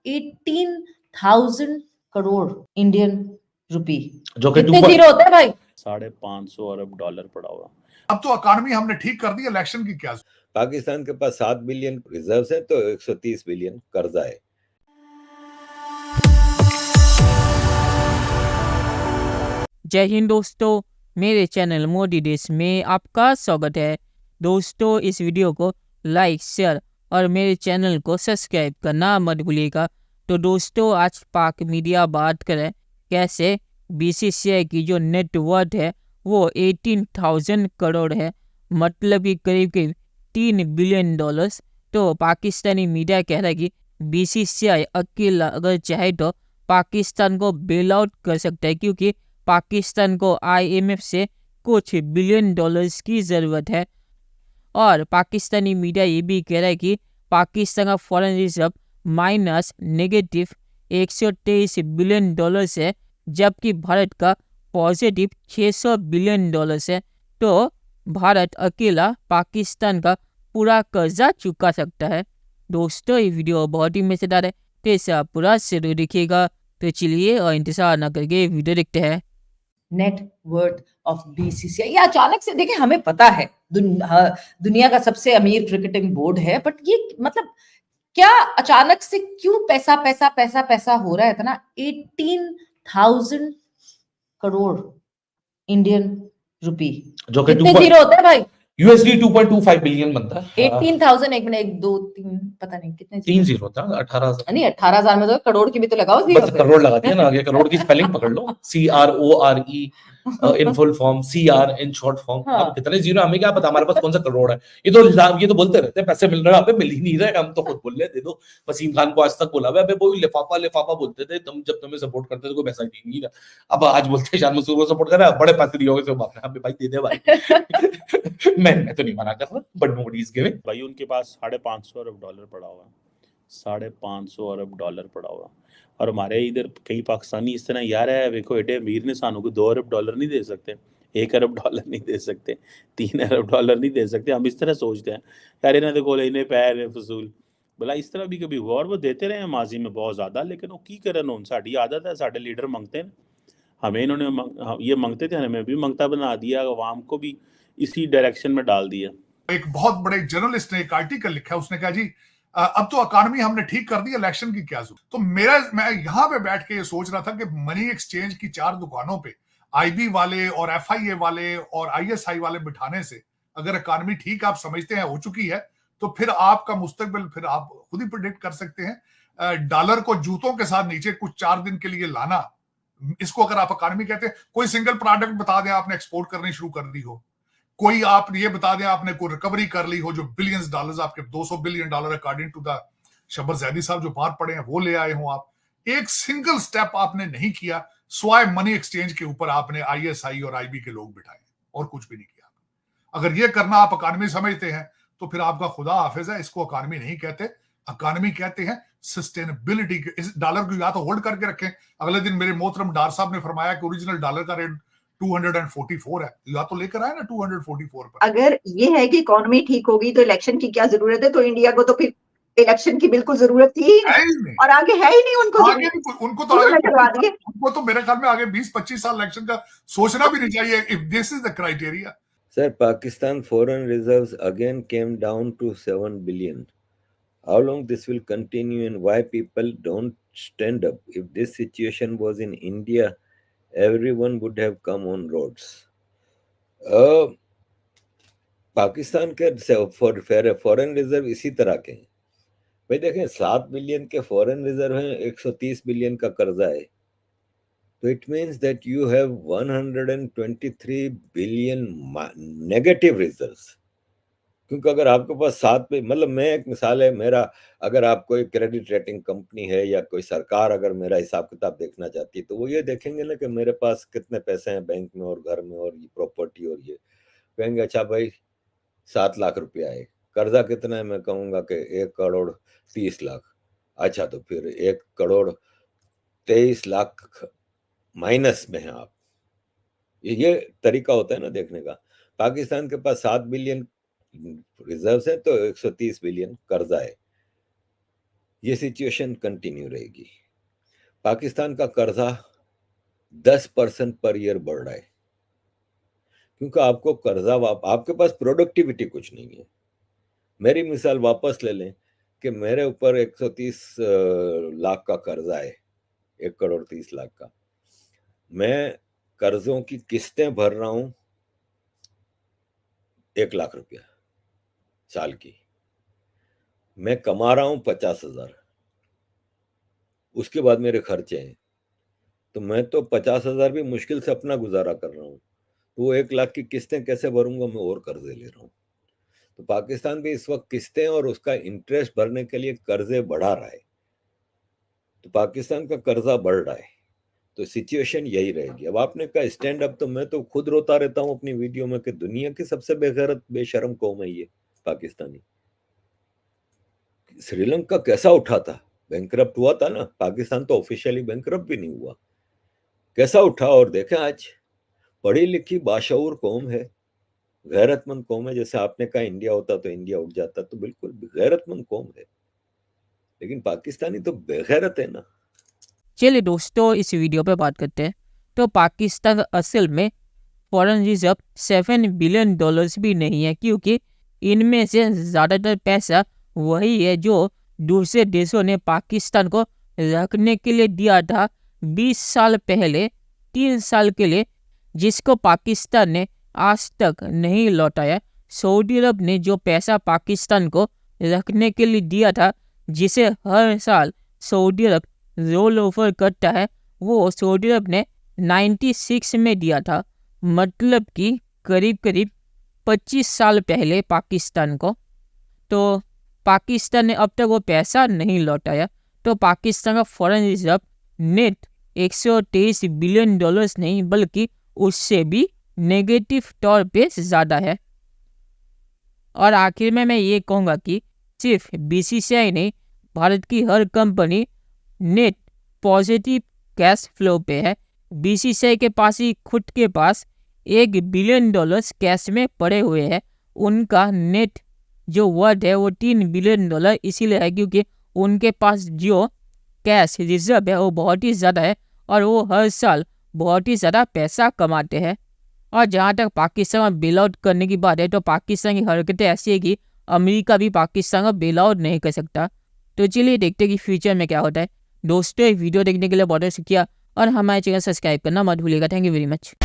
18,000 crore Indian rupee. जो कि कितने जीरो होते हैं भाई? $550 अरब पड़ा हुआ। अब तो इकॉनमी हमने ठीक कर दी, इलेक्शन की क्या। पाकिस्तान के पास 7 बिलियन रिजर्व्स है तो 130 बिलियन कर्जा है। जय हिंद दोस्तों, मेरे चैनल मोदी देश में आपका स्वागत है। दोस्तों, इस वीडियो को लाइक, शेयर और मेरे चैनल को सब्सक्राइब करना मत भूलिएगा। तो दोस्तों, आज पाक मीडिया बात करें कैसे बीसीसीआई की जो नेटवर्थ है वो 18,000 करोड़ है, मतलब कि करीब करीब $3 बिलियन। तो पाकिस्तानी मीडिया कह रहा है कि बीसीसीआई अकेला अगर चाहे तो पाकिस्तान को बेल आउट कर सकता है, क्योंकि पाकिस्तान को आईएमएफ से कुछ $बिलियन की ज़रूरत है। और पाकिस्तानी मीडिया ये भी कह रहा है कि पाकिस्तान का foreign reserve minus negative $123 billion है, जबकि भारत का पॉजिटिव $600 बिलियन है। तो भारत अकेला पाकिस्तान का पूरा कर्जा चुका सकता है। दोस्तों, ये वीडियो बहुत ही मजेदार है, तो इसे आप पूरा जरूर देखिएगा। तो चलिए और इंतजार न करके वीडियो देखते हैं। नेटवर्थ ऑफ बीसीसीआई, ये अचानक से देखिए, हमें पता है दुनिया का सबसे अमीर क्रिकेटिंग बोर्ड है, बट ये मतलब क्या अचानक से क्यों पैसा पैसा पैसा पैसा हो रहा है इतना? 18,000 करोड़ इंडियन रुपी। जो कि कितने जीरो होते हैं भाई? USD 2.25 बिलियन बनता है। 18,000, एक मिनट, 1 2 3 पता नहीं कितने 3 जीरो होता है। 18,000 नहीं, 18,000 में तो करोड़ की भी तो लगाओ जीरो। करोड़ लगा दिया ना आगे। करोड़ की स्पेलिंग पकड़ लो, CRORE in full form, CR in short form. अब कितने जीरो हमें क्या पता, हमारे पास कौन सा करोड़ है। ये तो बोलते रहते हैं पैसे मिल रहे हैं, अबे मिल ही नहीं रहे। हम तो खुद बोल रहे, दे दो। वसीम खान को आज तक बोला हुआ, अबे वो लिफाफा लिफाफा बोलते थे तुम, जब तुम्हें सपोर्ट करते थे कोई पैसा ही नहीं रहा। अब आज बोलते हैं शान मसूद को सपोर्ट कर रहा है, बड़े पैसे दिए होंगे बाप ने, भाई दे दे भाई। मैं तो नहीं मना कर रहा, बट नोबडी इज गिविंग। भाई उनके पास $550 अरब पड़ा हुआ है, $550 अरब पड़ा हुआ। और हमारे इधर कई पाकिस्तानी इस तरह यार है, देखो एडे अमीर ने सानू को $2 अरब नहीं दे सकते, $1 अरब नहीं दे सकते, $3 अरब नहीं दे सकते। हम इस तरह सोचते हैं यार, इन्हें देखो इन्हें पैर फजूल। भला इस तरह भी कभी हुआ? और वो देते रहे हैं माजी में बहुत ज़्यादा, लेकिन वो की करन उन साड़ी आदत है, साढ़े लीडर मंगते हैं हमें, इन्होंने ये मंगते थे, हमें भी मंगता बना दिया, अवाम को भी इसी डायरेक्शन में डाल दिया। एक बहुत बड़े जर्नलिस्ट ने एक आर्टिकल लिखा, उसने कहा जी अब तो इकॉनमी हमने ठीक कर दी, इलेक्शन की क्या जरूरत। तो मैं यहां पे बैठ के ये सोच रहा था कि मनी एक्सचेंज की 4 दुकानों पे आईबी वाले और एफआईए वाले और आईएसआई वाले बिठाने से अगर इकॉनमी ठीक आप समझते हैं हो चुकी है, तो फिर आपका मुस्तकबिल फिर आप खुद ही प्रेडिक्ट कर सकते हैं। डॉलर को जूतों के साथ नीचे कुछ 4 दिन के लिए लाना, इसको अगर आप इकॉनमी कहते हैं। कोई सिंगल प्रोडक्ट बता दें आपने एक्सपोर्ट करनी शुरू कर दी हो, कोई आप ये बता दें आपने कोई रिकवरी कर ली हो, जो बिलियंस डॉलर्स आपके $200 billion according to the Shabbar Zaidi साहब जो बाहर पड़े हैं वो ले आए हो आप। एक सिंगल स्टेप आपने नहीं किया, स्वाय मनी एक्सचेंज के ऊपर आपने आईएसआई और आईबी के लोग बिठाए और कुछ भी नहीं किया। अगर ये करना आप इकॉनमी समझते हैं तो फिर आपका खुदा हाफिज है। इसको इकॉनमी नहीं कहते, इकॉनमी कहते हैं सस्टेनेबिलिटी। इस डॉलर को या तो होल्ड करके रखें। अगले दिन मेरे मोहतरम डार साहब ने फरमाया कि ओरिजिनल डॉलर का रेट 244 है, या तो लेकर आए ना 244 पर। अगर ये है कि इकोनॉमी ठीक होगी तो इलेक्शन की क्या जरूरत है, तो इंडिया को तो फिर इलेक्शन की बिल्कुल जरूरत थी ही नहीं, और आगे है ही नहीं उनको तो उनको तो मेरे ख्याल में आगे 20-25 साल इलेक्शन का सोचना भी नहीं चाहिए, if this is the criteria. Sir, Pakistan foreign reserves again came down to 7 billion. How long this will continue and why people don't stand up? If this situation was in India, everyone would have come on roads. Pakistan के foreign reserve इसी तरह के हैं भाई। देखें, 7 billion के foreign reserve हैं, 130 billion का कर्जा है, तो it means that you have 123 billion negative reserves. क्योंकि अगर आपके पास 7 पे, मतलब मैं एक मिसाल है मेरा, अगर आप कोई क्रेडिट रेटिंग कंपनी है या कोई सरकार अगर मेरा हिसाब किताब देखना चाहती है, तो वो ये देखेंगे ना कि मेरे पास कितने पैसे हैं बैंक में और घर में और ये प्रॉपर्टी, और ये कहेंगे अच्छा भाई 7 लाख रुपया है, कर्जा कितना है, मैं कहूंगा कि 1 करोड़ 30 लाख। अच्छा, तो फिर 1 करोड़ 23 लाख माइनस में है आप। ये तरीका होता है ना देखने का। पाकिस्तान के पास 7 बिलियन रिजर्व्स है तो 130 बिलियन कर्जा है। ये सिचुएशन कंटिन्यू रहेगी। पाकिस्तान का कर्जा 10% पर ईयर बढ़ रहा है, क्योंकि आपको कर्जा आपके पास प्रोडक्टिविटी कुछ नहीं है। मेरी मिसाल वापस ले लें कि मेरे ऊपर 130 लाख का कर्जा है, 1,30,00,000 का। मैं कर्जों की किस्तें भर रहा हूं 1 लाख रुपया साल की। मैं कमा रहा हूं 50,000, उसके बाद मेरे खर्चे हैं, तो मैं तो 50,000 भी मुश्किल से अपना गुजारा कर रहा हूं। तो वो 1 लाख की किस्तें कैसे भरूंगा? मैं और कर्जे ले रहा हूं। तो पाकिस्तान भी इस वक्त किस्तें और उसका इंटरेस्ट भरने के लिए कर्जे बढ़ा रहा है। तो पाकिस्तान का कर्जा बढ़ रहा है, तो सिचुएशन यही रहेगी। अब आपने कहा स्टैंड अप, तो मैं तो खुद रोता रहता हूं अपनी वीडियो में कि दुनिया की सबसे बेगैरत बेशरम कौम है ये पाकिस्तानी। श्रीलंका कैसा उठा था? बैंकरप्ट हुआ था ना, पाकिस्तान तो ऑफिशियली बैंकरप्ट भी नहीं हुआ। कैसा उठा? और देखें आज पढ़ी लिखी बाशऊर कौम है, गैरतमंद कौम है। जैसे आपने कहा इंडिया होता तो इंडिया उठ जाता, तो बिल्कुल गैरतमंद कौम है, लेकिन पाकिस्तानी तो बेगैरत है ना। चलिए दोस्तों, इस वीडियो पे बात करते हैं। तो पाकिस्तान असल में फॉरेन रिजर्व $7 बिलियन भी नहीं है, क्योंकि इनमें से ज़्यादातर पैसा वही है जो दूसरे देशों ने पाकिस्तान को रखने के लिए दिया था 20 साल पहले, 3 साल के लिए, जिसको पाकिस्तान ने आज तक नहीं लौटाया। सऊदी अरब ने जो पैसा पाकिस्तान को रखने के लिए दिया था, जिसे हर साल सऊदी अरब रोल ओवर करता है, वो सऊदी अरब ने 96 में दिया था, मतलब कि करीब करीब 25 साल पहले पाकिस्तान को। तो पाकिस्तान ने अब तक वो पैसा नहीं लौटाया। तो पाकिस्तान का foreign reserve net 123 billion dollars नहीं, बल्कि उससे भी नेगेटिव तौर पे ज़्यादा है। और आखिर में मैं ये कहूँगा कि सिर्फ बीसीसीआई नहीं, भारत की हर company net positive cash flow पे है। बीसीसीआई के पास ही खुद के पास $1 बिलियन कैश में पड़े हुए हैं। उनका नेट जो वर्थ है वो $3 बिलियन इसीलिए है क्योंकि उनके पास जो कैश रिजर्व है वो बहुत ही ज़्यादा है और वो हर साल बहुत ही ज़्यादा पैसा कमाते हैं। और जहाँ तक पाकिस्तान में बेल आउट करने की बात है, तो पाकिस्तान की हरकतें ऐसी है कि अमेरिका भी पाकिस्तान का बेल आउट नहीं कर सकता। तो चलिए देखते हैं कि फ्यूचर में क्या होता है। दोस्तों, वीडियो देखने के लिए बहुत शुक्रिया और हमारे चैनल सब्सक्राइब करना मत भूलिएगा। Thank you very much.